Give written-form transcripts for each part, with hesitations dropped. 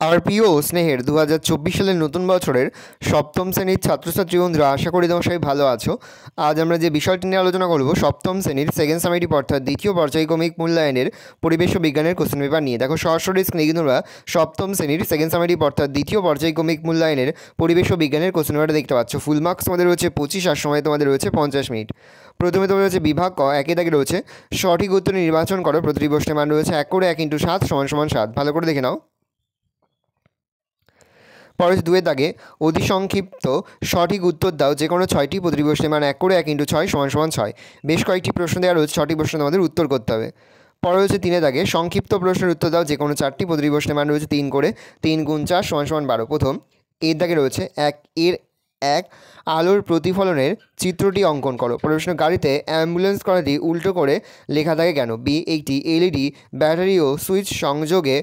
আমার প্রিয় স্নেহের 2024 সালের নতুন বছরের সপ্তম শ্রেণীর ছাত্রছাত্রী বন্ধুরা, আশা করি তোমরা সবাই ভালো আছো। আজ আমরা যে বিষয়টি নিয়ে আলোচনা করব, সপ্তম শ্রেণীর সেকেন্ড সামেটিভ অর্থাৎ দ্বিতীয় পর্যায়ক্রমিক মূল্যায়নের পরিবেশ ও বিজ্ঞানের কোশ্চেন পেপার নিয়ে। দেখো সরাসরি স্ক্রিনে কিন্তু তোমরা সপ্তম শ্রেণীর সেকেন্ড সামেটিভ অর্থাৎ দ্বিতীয় পর্যায়ক্রমিক মূল্যায়নের পরিবেশ ও বিজ্ঞানের কোশ্চেন পেপারটা দেখতে পাচ্ছ। ফুল মার্কস তোমাদের রয়েছে 25, আর সময় তোমাদের রয়েছে 50 মিনিট। প্রথমে তোমাদের রয়েছে বিভাগ ক, একে দাগে রয়েছে সঠিক উত্তর নির্বাচন করো। প্রতিটি প্রশ্নের মান রয়েছে 1 করে 1 × 7 = 7। ভালো করে দেখে নাও। পরে 2 দাগে অতি সংক্ষিপ্ত সঠিক উত্তর দাও যে কোনো 6টি। প্রতিটি প্রশ্নের মান 1 করে 1 × 6 = 6। বেশ কয়েকটি প্রশ্ন দেওয়া রয়েছে, 6টি প্রশ্ন তোমাদের উত্তর করতে হবে। পরে রয়েছে 3 দাগে সংক্ষিপ্ত প্রশ্নের উত্তর দাও যে কোনো 4টি। প্রতিটি প্রশ্নের মান রয়েছে 3 করে 3 × 4 = 12। প্রথম এর দাগে রয়েছে এক আলোর প্রতিফলনের চিত্রটি অঙ্কন করো। প্রশ্ন, গাড়িতে অ্যাম্বুলেন্স কথাটি উল্টো করে লেখা থাকে কেন? বি, একটি এলইডি ব্যাটারি ও সুইচ সংযোগে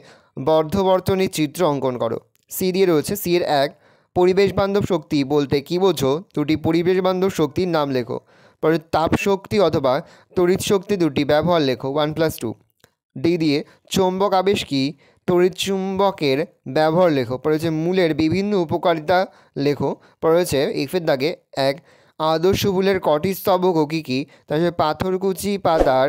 বর্ধবর্তনীর চিত্র অঙ্কন করো। সি দিয়ে রয়েছে সি এর 1 পরিবেশ বান্ধব শক্তি বলতে কী বোঝো? দুটি পরিবেশ বান্ধব শক্তির নাম লেখো। পরে তাপ শক্তি অথবা তড়িৎ শক্তি দুটি ব্যবহার লেখো। 1+2। ডি দিয়ে চৌম্বক আবেশ কী? তড়িৎ চুম্বকের ব্যবহার লেখো। পরে হচ্ছে মূলের বিভিন্ন উপকারিতা লেখো। পরে হচ্ছে এফের দাগে 1 আদর্শ ফুলের কটি স্তবক ও কী কী? তারপরে পাথরকুচি পাতার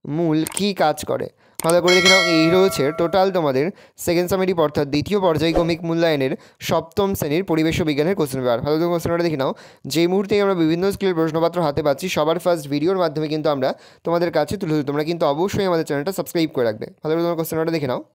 মূল কী কাজ করে? ভালো করে দেখে নাও। এই রয়েছে টোটাল তোমাদের সেকেন্ড সামেটিভ অর্থাৎ দ্বিতীয় পর্যায়ক্রমিক মূল্যায়নের সপ্তম শ্রেণীর পরিবেশ ও বিজ্ঞানের কোশ্চেন পেপার। ভালো করে কোশ্চেনটা দেখে নাও। যেই মুহূর্তেই আমরা বিভিন্ন স্কুলের প্রশ্নপত্র হাতে পাচ্ছি, সবার ফার্স্ট ভিডিওর মাধ্যমে কিন্তু আমরা তোমাদের কাছে তুলে ধরি। তোমরা কিন্তু অবশ্যই আমাদের চ্যানেলটা সাবস্ক্রাইব করে রাখবে। ভালো করে তোমার কোশ্চেনটা দেখে নাও।